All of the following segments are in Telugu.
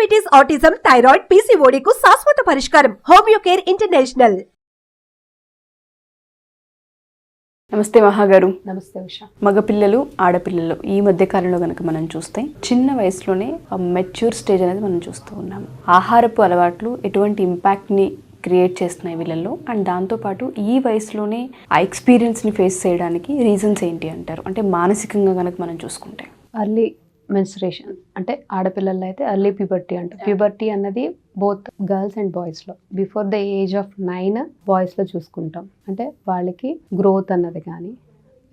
డయాబెటీస్, ఆటిజం, థైరాయిడ్, PCOD కు శాశ్వత పరిష్కారం. Homeo care international. నమస్తే మహాగారు. నమస్తే ఉషా. మగపిల్లలు, ఆడపిల్లలు ఈ మధ్య కాలంలో కనుక మనం చూస్తే చిన్న వయసులోనే మెచ్యూర్ స్టేజ్ అనేది మనం చూస్తూ ఉన్నాము. ఆహారపు అలవాట్లు ఎటువంటి ఇంపాక్ట్ని క్రియేట్ చేస్తున్నాయి వీళ్ళల్లో, అండ్ దాంతోపాటు ఈ వయసులోనే ఆ ఎక్స్పీరియన్స్ని ఫేస్ చేయడానికి రీజన్స్ ఏంటి అంటారు? అంటే మానసికంగా కనుక మనం చూసుకుంటే అర్లీ మెన్స్ట్రేషన్ అంటే ఆడపిల్లల్లో అయితే అర్లీ ప్యూబర్టీ అంటారు. ప్యూబర్టీ అన్నది బోత్ గర్ల్స్ అండ్ బాయ్స్లో బిఫోర్ ద ఏజ్ ఆఫ్ 9 బాయ్స్లో చూసుకుంటాం. అంటే వాళ్ళకి గ్రోత్ అన్నది కానీ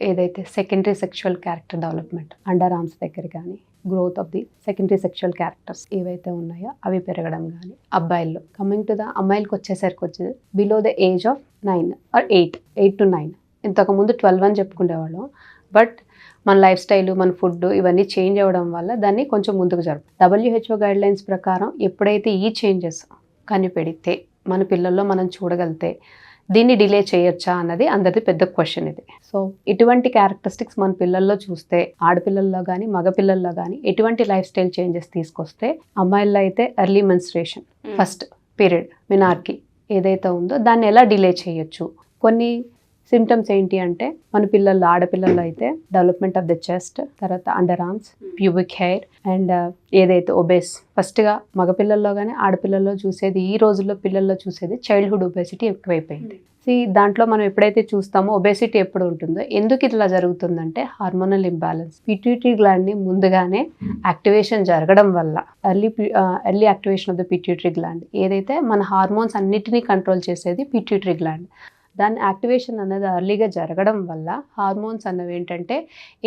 ఏదైతే secondary sexual character development under arms దగ్గర కానీ growth of the secondary sexual characters ఏవైతే ఉన్నాయో అవి పెరగడం కానీ అబ్బాయిల్లో. కమింగ్ టు ద అమ్మాయిలకు వచ్చేది below the age of 9 or 8 to 9. ఇంతకుముందు 12 అని చెప్పుకునేవాళ్ళం. బట్ మన లైఫ్ స్టైల్, మన ఫుడ్ ఇవన్నీ చేంజ్ అవ్వడం వల్ల దాన్ని కొంచెం ముందుకు WHO గైడ్లైన్స్ ప్రకారం ఎప్పుడైతే ఈ చేంజెస్ కనిపెడితే మన పిల్లల్లో మనం చూడగలితే దీన్ని డిలే చేయొచ్చా అన్నది అందరిది పెద్ద క్వశ్చన్ ఇది. సో ఇటువంటి క్యారెక్టరిస్టిక్స్ మన పిల్లల్లో చూస్తే, ఆడపిల్లల్లో కానీ మగపిల్లల్లో కానీ ఎటువంటి లైఫ్ స్టైల్ చేంజెస్ తీసుకొస్తే, అమ్మాయిల్లో అయితే ఎర్లీ మెన్స్ట్రేషన్ ఫస్ట్ పీరియడ్ మినార్కి ఏదైతే ఉందో దాన్ని ఎలా డిలే చేయొచ్చు. కొన్ని సిమ్టమ్స్ ఏంటి అంటే మన పిల్లల్లో, ఆడపిల్లల్లో అయితే డెవలప్మెంట్ ఆఫ్ ద చెస్ట్, తర్వాత under arms, pubic hair and ఏదైతే ఒబేస్. ఫస్ట్గా మగపిల్లల్లో కానీ ఆడపిల్లల్లో చూసేది, ఈ రోజుల్లో పిల్లల్లో చూసేది చైల్డ్హుడ్ ఒబేసిటీ ఎక్కువైపోయింది. దాంట్లో మనం ఎప్పుడైతే చూస్తామో ఒబేసిటీ ఎప్పుడు ఉంటుందో, ఎందుకు ఇట్లా జరుగుతుందంటే హార్మోనల్ ఇంబ్యాలెన్స్. పిట్యూటరీ గ్లాండ్ని ముందుగానే యాక్టివేషన్ జరగడం వల్ల early activation of the pituitary gland ఏదైతే మన హార్మోన్స్ అన్నిటినీ కంట్రోల్ చేసేది పిట్యూటరీ గ్లాండ్. దాని యాక్టివేషన్ అనేది అర్లీగా జరగడం వల్ల హార్మోన్స్ అన్నవి ఏంటంటే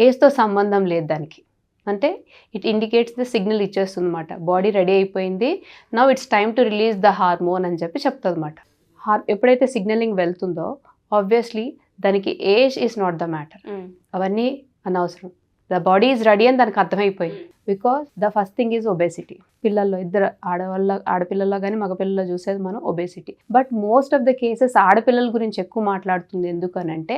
ఏజ్తో సంబంధం లేదు దానికి. అంటే ఇట్ ఇండికేట్స్ ద సిగ్నల్ ఇచ్చేస్తుంది అనమాట, బాడీ రెడీ అయిపోయింది, now it's time to release the hormone అని చెప్తుంది అనమాట. ఎప్పుడైతే సిగ్నలింగ్ వెళ్తుందో ఆబ్వియస్లీ దానికి age is not the matter, అవన్నీ అనవసరం. ద బాడీ ఈజ్ రెడీ అని దానికి అర్థమైపోయింది. Because the first thing is obesity. పిల్లల్లో ఇద్దరు ఆడపిల్లల్లో కానీ మగపిల్లల్లో చూసేది మనం obesity. But most of the cases ఆడపిల్లల గురించి ఎక్కువ మాట్లాడుతుంది. ఎందుకనంటే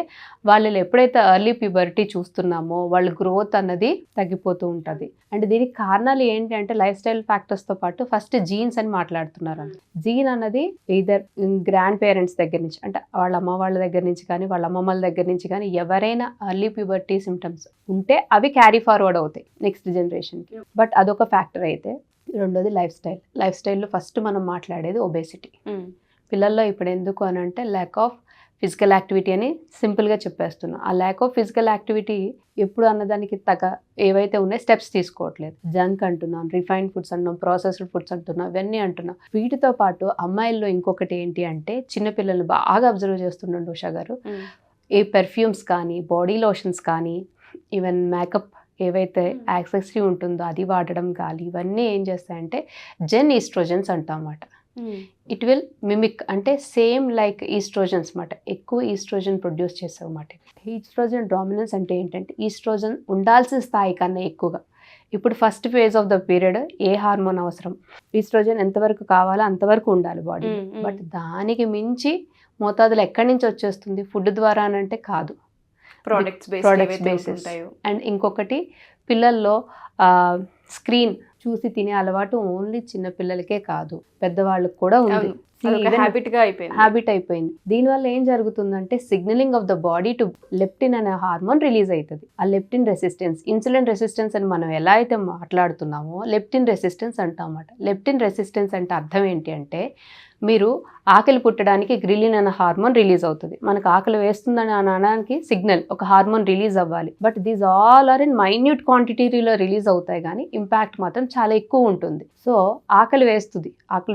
వాళ్ళు ఎప్పుడైతే ఎర్లీ ప్యూబర్టీ చూస్తున్నామో వాళ్ళ గ్రోత్ అన్నది తగ్గిపోతూ ఉంటుంది. అండ్ దీనికి కారణాలు ఏంటి అంటే లైఫ్ స్టైల్ ఫ్యాక్టర్స్తో పాటు ఫస్ట్ జీన్స్ అని మాట్లాడుతున్నారు. జీన్ అన్నది ఈదర్ గ్రాండ్ పేరెంట్స్ దగ్గర నుంచి, అంటే వాళ్ళ అమ్మ వాళ్ళ దగ్గర నుంచి కానీ వాళ్ళ అమ్మమ్మల దగ్గర నుంచి కానీ ఎవరైనా ఎర్లీ ప్యూబర్టీ సిమ్టమ్స్ ఉంటే అవి క్యారీ ఫార్వర్డ్ అవుతాయి నెక్స్ట్ జనరేషన్కి. బట్ అదొక ఫ్యాక్టర్ అయితే, రెండోది లైఫ్ స్టైల్లో ఫస్ట్ మనం మాట్లాడేది ఒబేసిటీ. పిల్లల్లో ఇప్పుడు ఎందుకు అని అంటే ల్యాక్ ఆఫ్ ఫిజికల్ యాక్టివిటీ అని సింపుల్గా చెప్పేస్తున్నాం. ఆ ల్యాక్ ఆఫ్ ఫిజికల్ యాక్టివిటీ ఎప్పుడు అన్నదానికి ఏవైతే ఉన్నాయో స్టెప్స్ తీసుకోవట్లేదు. జంక్ అంటున్నాం, రిఫైన్డ్ ఫుడ్స్ అంటున్నాం, ప్రాసెస్డ్ ఫుడ్స్ అంటున్నాం, ఇవన్నీ అంటున్నాం. వీటితో పాటు అమ్మాయిల్లో ఇంకొకటి ఏంటి అంటే చిన్నపిల్లలు బాగా అబ్జర్వ్ చేస్తుండండి ఉషా గారు, ఈ పెర్ఫ్యూమ్స్ కానీ బాడీ లోషన్స్ కానీ ఈవెన్ మేకప్ ఏవైతే యాక్సెసరీ ఉంటుందో అది వాడడం కానీ ఇవన్నీ ఏం చేస్తాయంటే ఈస్ట్రోజన్స్ అంటామన్నమాట. ఇట్ విల్ మిమిక్, అంటే సేమ్ లైక్ ఈస్ట్రోజన్స్ అన్నమాట. ఎక్కువ ఈస్ట్రోజన్ ప్రొడ్యూస్ చేస్తామన్నమాట. ఈస్ట్రోజన్ డామినెన్స్ అంటే ఏంటంటే ఈస్ట్రోజన్ ఉండాల్సిన స్థాయి కన్నా ఎక్కువగా. ఇప్పుడు first phase of the period A hormone అవసరం, ఈస్ట్రోజన్ ఎంతవరకు కావాలో అంతవరకు ఉండాలి బాడీ. బట్ దానికి మించి మోతాదులు ఎక్కడి నుంచి వచ్చేస్తుంది? ఫుడ్ ద్వారా అంటే కాదు, ప్రొడక్ట్స్ బేసిస్. అండ్ ఇంకొకటి పిల్లల్లో స్క్రీన్ చూసి తినే అలవాటు ఓన్లీ చిన్న పిల్లలకే కాదు పెద్దవాళ్ళకి కూడా ఉంది. హ్యాబిట్ అయిపోయింది. దీనివల్ల ఏం జరుగుతుందంటే signalling of the body to leptin అనే హార్మోన్ రిలీజ్ అవుతుంది. ఆ లెప్టిన్ రెసిస్టెన్స్, ఇన్సులిన్ రెసిస్టెన్స్ అని మనం ఎలా అయితే మాట్లాడుతున్నామో లెప్టిన్ రెసిస్టెన్స్ అంటామన్నమాట. లెప్టిన్ రెసిస్టెన్స్ అంటే అర్థం ఏంటి అంటే మీరు ఆకలి పుట్టడానికి గ్రిలిన్ అనే హార్మోన్ రిలీజ్ అవుతుంది. మనకు ఆకలి వేస్తుందని అనడానికి సిగ్నల్, ఒక హార్మోన్ రిలీజ్ అవ్వాలి. But these all are in minute క్వాంటిటీలో రిలీజ్ అవుతాయి కానీ ఇంపాక్ట్ మాత్రం చాలా ఎక్కువ ఉంటుంది. సో ఆకలి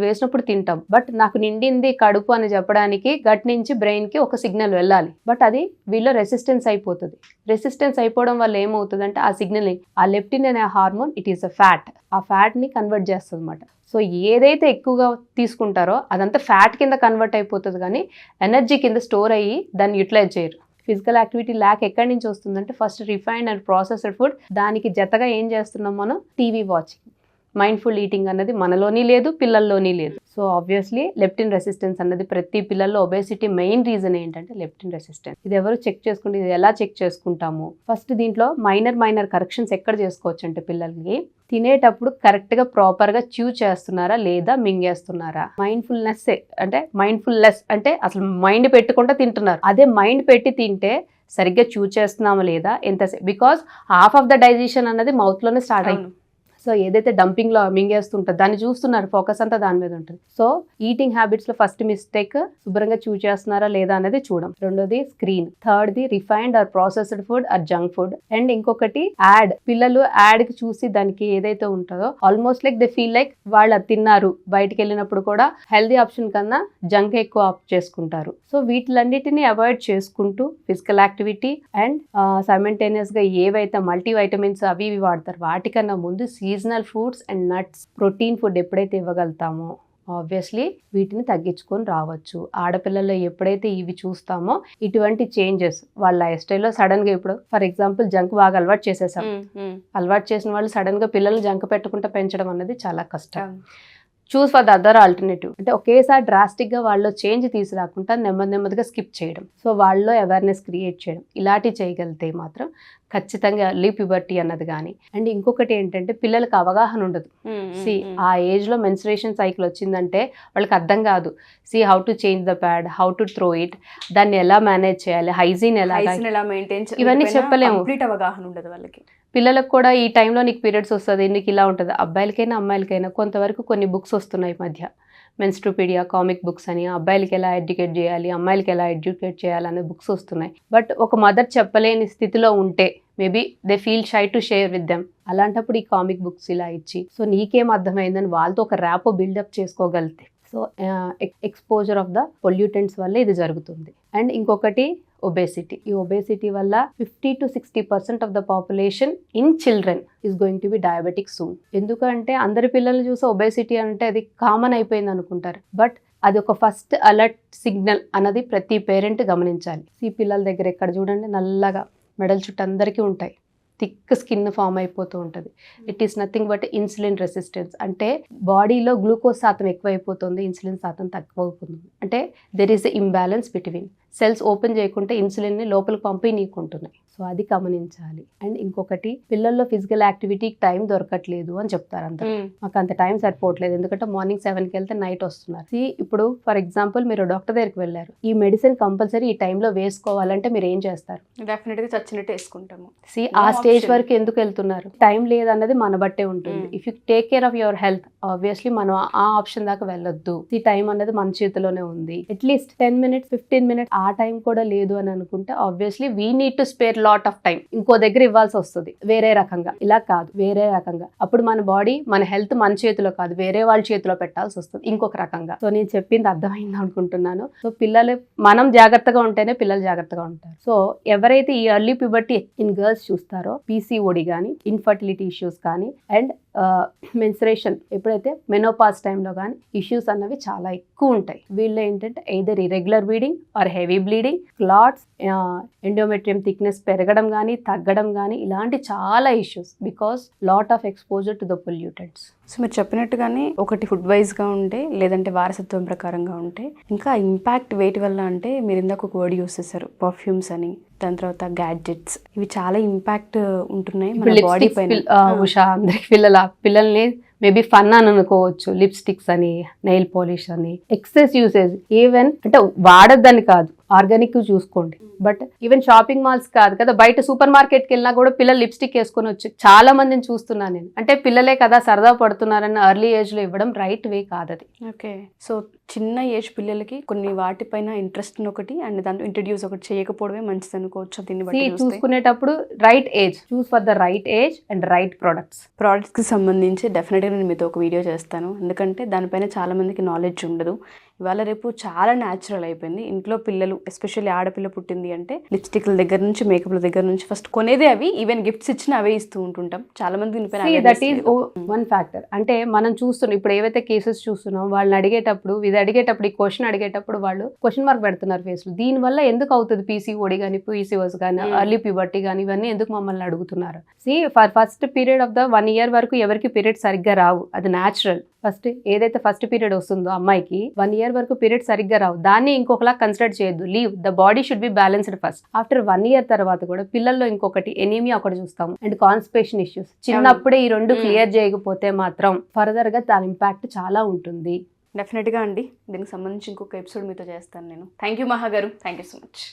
వేసినప్పుడు తింటాం, బట్ నాకు నిండింది కడుపు అని చెప్పడానికి గట్ నుంచి బ్రెయిన్కి ఒక సిగ్నల్ వెళ్ళాలి. బట్ అది వీళ్ళ రెసిస్టెన్స్ అయిపోతుంది. రెసిస్టెన్స్ అయిపోవడం వల్ల ఏమవుతుందంటే ఆ సిగ్నలింగ్, ఆ లెప్టిన్ అనే hormone it is a fat, ఆ ఫ్యాట్ని కన్వర్ట్ చేస్తుంది అన్నమాట. సో ఏదైతే ఎక్కువగా తీసుకుంటారో అదంతా ఫ్యాట్ కింద కన్వర్ట్ అయిపోతుంది కానీ ఎనర్జీ కింద స్టోర్ అయ్యి దాన్ని యూటిలైజ్ చేయరు. ఫిజికల్ యాక్టివిటీ ల్యాక్ ఎక్కడి నుంచి వస్తుందంటే first refined and processed food, దానికి జతగా ఏం చేస్తున్నాం మనం టీవీ వాచింగ్, మైండ్ఫుల్ ఈటింగ్ అన్నది మనలోని లేదు, పిల్లల్లోని లేదు. సో ఆబ్వియస్లీ లెప్టిన్ రెసిస్టెన్స్ అన్నది ప్రతి పిల్లల్లో ఒబేసిటీ మెయిన్ రీజన్ ఏంటంటే లెప్టిన్ రెసిస్టెన్స్. ఇది ఎవరు చెక్ చేసుకుంటే, ఇది ఎలా చెక్ చేసుకుంటాము? ఫస్ట్ దీంట్లో మైనర్ కరెక్షన్స్ ఎక్కడ చేసుకోవచ్చు అంటే పిల్లలకి తినేటప్పుడు కరెక్ట్ గా ప్రాపర్ గా చ్యూ చేస్తున్నారా లేదా మింగేస్తున్నారా. మైండ్ఫుల్నెస్ అంటే అసలు మైండ్ పెట్టుకుంటే తింటున్నారు. అదే మైండ్ పెట్టి తింటే సరిగ్గా చూ చేస్తున్నామా లేదా ఎంతసేపు, because half of the digestion అన్నది మౌత్ లోనే స్టార్ట్ అయింది. సో ఏదైతే డంపింగ్ లో మింగేస్తుంటుంది దాన్ని చూస్తున్నారు, ఫోకస్ అంతా దాని మీద ఉంటుంది. సో ఈటింగ్ హ్యాబిట్స్ లో ఫస్ట్ మిస్టేక్ శుభ్రంగా చూ చేస్తున్నారా లేదా అనేది చూడం. రెండోది స్క్రీన్. థర్డ్ది refined or processed food or junk food. And ఇంకొకటి యాడ్. పిల్లలు యాడ్ కి చూసి దానికి ఏదైతే ఉంటుందో almost like they feel like వాళ్ళు అది తిన్నారు. బయటకు వెళ్ళినప్పుడు కూడా హెల్దీ ఆప్షన్ కన్నా జంక్ ఎక్కువ ఆప్ట్ చేసుకుంటారు. సో వీటిలన్నిటిని అవాయిడ్ చేసుకుంటూ ఫిజికల్ యాక్టివిటీ అండ్ సైమల్టేనియస్ గా ఏవైతే మల్టీ వైటమిన్స్ అవి ఇవి వాడతారు వాటికన్నా ముందు seasonal fruits and nuts, protein food ఎప్పుడైతే ఇవ్వగలుగుతామో ఆబ్వియస్లీ వీటిని తగ్గించుకొని రావచ్చు. ఆడపిల్లల్లో ఎప్పుడైతే ఇవి చూస్తామో ఇటువంటి చేంజెస్ వాళ్ళ లైఫ్ స్టైల్లో సడన్ గా, ఇప్పుడు ఫర్ ఎగ్జాంపుల్ జంక్ బాగా అలవాటు చేసేసాం. అలవాటు చేసిన వాళ్ళు సడన్ గా పిల్లలు జంక్ పెట్టుకుంటూ పెంచడం అనేది చాలా కష్టం. చూస్ ఫర్ ద అదర్ ఆల్టర్నేటివ్. అంటే ఒకేసారి డ్రాస్టిక్ గా వాళ్ళలో చేంజ్ తీసుకురాకుండా నెమ్మదిగా స్కిప్ చేయడం. సో వాళ్ళలో అవేర్నెస్ క్రియేట్ చేయడం ఇలాంటివి చేయగలిగితే మాత్రం ఖచ్చితంగా ఎర్లీ ప్యూబర్టీ అన్నది కానీ. అండ్ ఇంకొకటి ఏంటంటే పిల్లలకు అవగాహన ఉండదు. ఆ ఏజ్ లో మెన్స్ట్రుయేషన్ సైకిల్ వచ్చిందంటే వాళ్ళకి అర్థం కాదు. How to change the pad, how to throw it, దాన్ని ఎలా మేనేజ్ చేయాలి, హైజీన్ ఎలా మెయింటైన్, ఇవన్నీ చెప్పలేము. అవగాహన ఉండదు వాళ్ళకి. పిల్లలకు కూడా ఈ టైంలో నీకు పీరియడ్స్ వస్తుంది, నీకు ఇలా ఉంటుంది. అబ్బాయిలకైనా అమ్మాయిలకైనా కొంతవరకు కొన్ని బుక్స్ వస్తున్నాయి ఈ మధ్య, మెన్స్ట్రోపీడియా, కామిక్ బుక్స్ అని, అబ్బాయిలకి ఎలా ఎడ్యుకేట్ చేయాలి, అమ్మాయిలకి ఎలా ఎడ్యుకేట్ చేయాలి అనే బుక్స్ వస్తున్నాయి. బట్ ఒక మదర్ చెప్పలేని స్థితిలో ఉంటే maybe they feel shy to share with them. అలాంటప్పుడు ఈ కామిక్ బుక్స్ ఇలా ఇచ్చి సో నీకేం అర్థమైందని వాళ్ళతో ఒక ర్యాపో బిల్డప్ చేసుకోగలిగితే, so exposure of the pollutants వల్ల ఇది జరుగుతుంది. అండ్ ఇంకొకటి ఒబేసిటీ. ఈ ఒబేసిటీ వల్ల 50 to 60% of the population in children is going to be diabetic soon. ఎందుకంటే అందరి పిల్లల్ని చూసి ఒబేసిటీ అంటే అది కామన్ అయిపోయింది అనుకుంటారు. బట్ అది ఒక ఫస్ట్ అలర్ట్ సిగ్నల్ అన్నది ప్రతి పేరెంట్ గమనించాలి. ఈ పిల్లల దగ్గర ఎక్కడ చూడండి నల్లగా మెడల్ చుట్టూ అందరికీ ఉంటాయి, థిక్ స్కిన్ ఫామ్ అయిపోతూ ఉంటుంది. It is nothing but insulin resistance. అంటే బాడీలో గ్లూకోజ్ శాతం ఎక్కువైపోతుంది, ఇన్సులిన్ శాతం తక్కువ అవుతుంది. అంటే there is a imbalance between. Cells open చేయకుంటే ఇన్సులిన్ని లోపలికి పంపించుకుంటున్నాయి. సో అది గమనించాలి. అండ్ ఇంకొకటి పిల్లల్లో ఫిజికల్ యాక్టివిటీకి టైం దొరకట్లేదు అని చెప్తారు అందరూ. మాకు అంత టైం సరిపోవట్లేదు ఎందుకంటే మార్నింగ్ 7కి వెళ్తే నైట్ వస్తున్నారు. ఇప్పుడు ఫర్ ఎగ్జాంపుల్ మీరు డాక్టర్ దగ్గరికి వెళ్ళారు, ఈ మెడిసిన్ కంపల్సరీ ఈ టైంలో వేసుకోవాలంటే మీరు ఏం చేస్తారు? డెఫినెట్ గా చచ్చినట్టు వేసుకుంటాము. ఆ స్టేజ్ వరకు ఎందుకు వెళ్తున్నారు? టైం లేదన్నది మన బట్టే ఉంటుంది. If you take care of your health obviously మనం ఆ ఆప్షన్ దాకా వెళ్ళొద్దు. ఈ టైం అనేది మన చేతిలోనే ఉంది. అట్లీస్ట్ 10 minutes 15 minutes ఆ టైం కూడా లేదు అని అనుకుంటే obviously we need to spare lot of time. ఇంకో దగ్గర ఇవ్వాల్సి వస్తుంది వేరే రకంగా, ఇలా కాదు వేరే రకంగా. అప్పుడు మన బాడీ మన హెల్త్ మన చేతిలో కాదు వేరే వాళ్ళ చేతిలో పెట్టాల్సి వస్తుంది ఇంకొక రకంగా. సో నేను చెప్పింది అర్థమైంది అనుకుంటున్నాను. సో పిల్లలు మనం జాగ్రత్తగా ఉంటేనే పిల్లలు జాగ్రత్తగా ఉంటారు. సో ఎవరైతే ఈ ఎర్లీ ప్యూబర్టీ ఇన్ గర్ల్స్ చూస్తారో PCOD కానీ, ఇన్ఫర్టిలిటీ ఇష్యూస్ కానీ, అండ్ మెన్స్ట్రుయేషన్ ఎప్పుడైతే మెనోపాజ్ టైంలో కానీ ఇష్యూస్ అన్నవి చాలా ఎక్కువ ఉంటాయి. వీళ్ళు ఏంటంటే either irregular bleeding or heavy bleeding, clots, endometrium thickness పెరగడం కానీ తగ్గడం కానీ ఇలాంటి చాలా issues because lot of exposure to the pollutants. So మీరు చెప్పినట్టుగానే ఒకటి ఫుడ్ వైజ్గా ఉంటే లేదంటే వారసత్వం ప్రకారంగా ఉంటే, ఇంకా ఇంపాక్ట్ వేటి వల్ల అంటే మీరు ఇందాక ఒక వర్డ్ యూస్ చేశారు పర్ఫ్యూమ్స్ అని, దాని తర్వాత గ్యాడ్జెట్స్, ఇవి చాలా ఇంపాక్ట్ ఉంటున్నాయి మన బాడీ పైన. ఉషా అందరికి పిల్లల్ని మేబీ ఫన్ అని అనుకోవచ్చు. లిప్స్టిక్స్ అని, నెయిల్ పాలిష్ అని, ఎక్సెస్ యూసేజ్. ఈవెన్ అంటే వాడద్దని కాదు, ఆర్గానిక్ చూసుకోండి. బట్ ఈవెన్ షాపింగ్ మాల్స్ కాదు కదా, బయట సూపర్ మార్కెట్కి వెళ్ళినా కూడా పిల్లలు లిప్స్టిక్ వేసుకొని వచ్చి చాలా మందిని చూస్తున్నాను నేను. అంటే పిల్లలే కదా సరదా పడుతున్నారన్న ఎర్లీ ఏజ్ లో ఇవ్వడం రైట్ వే కాదు అది. ఓకే, సో చిన్న ఏజ్ పిల్లలకి కొన్ని వాటిపైన ఇంట్రెస్ట్ ఒకటి అండ్ దాంట్లో ఇంట్రడ్యూస్ ఒకటి చేయకపోవడమే మంచిది అనుకోవచ్చు. దీన్ని బట్టి చూసుకునేటప్పుడు right age, choose for the right age and right products కి సంబంధించి డెఫినెట్గా నేను మీతో ఒక వీడియో చేస్తాను. ఎందుకంటే దానిపైన చాలా మందికి నాలెడ్జ్ ఉండదు. ఇవాళ రేపు చాలా న్యాచురల్ అయిపోయింది. ఇంట్లో పిల్లలు ఎస్పెషల్లీ ఆడపిల్ల పుట్టింది అంటే లిప్స్టిక్ల దగ్గర నుంచి మేకప్ల దగ్గర నుంచి ఫస్ట్ కొనేదే అవి. ఈవెన్ గిఫ్ట్స్ ఇచ్చినా అవే ఇస్తూ ఉంటుంటాం. చాలా మంది దట్ ఈస్ వన్ ఫ్యాక్టర్. అంటే మనం చూస్తున్నాం ఇప్పుడు ఏవైతే కేసెస్ చూస్తున్నాం, వాళ్ళని అడిగేటప్పుడు ఈ క్వశ్చన్ అడిగేటప్పుడు వాళ్ళు క్వశ్చన్ మార్క్ పెడుతున్నారు ఫేస్ లో. దీని వల్ల ఎందుకు అవుతుంది పీసీఓడి కానీ పీసీఓస్ కానీ అర్లీ ప్యూబర్టీ కానీ ఇవన్నీ ఎందుకు మమ్మల్ని అడుగుతున్నారు? First period of the 1 year వరకు ఎవరికి పీరియడ్ సరిగ్గా రావు, అది న్యాచురల్. ఫస్ట్ పీరియడ్ వస్తుందో అమ్మాయికి 1 year వరకు పీరియడ్ సరిగ్గా రావు. దాన్ని ఇంకొకలా కన్సిడర్ చేయొద్దు. Leave the body should be balanced first. After 1 year తర్వాత కూడా పిల్లల్లో ఇంకొకటి ఎనీమియా ఒకటి చూస్తాము అండ్ కాన్స్టిపేషన్ ఇష్యూస్. చిన్నప్పుడే ఈ 2 క్లియర్ చేయకపోతే మాత్రం ఫర్దర్ గా దాని ఇంపాక్ట్ చాలా ఉంటుంది. డెఫినెట్గా అండి. దీనికి సంబంధించి ఇంకొక ఎపిసోడ్ మీతో చేస్తాను నేను. థ్యాంక్ యూ మహా గారు, థ్యాంక్ యూ సో మచ్.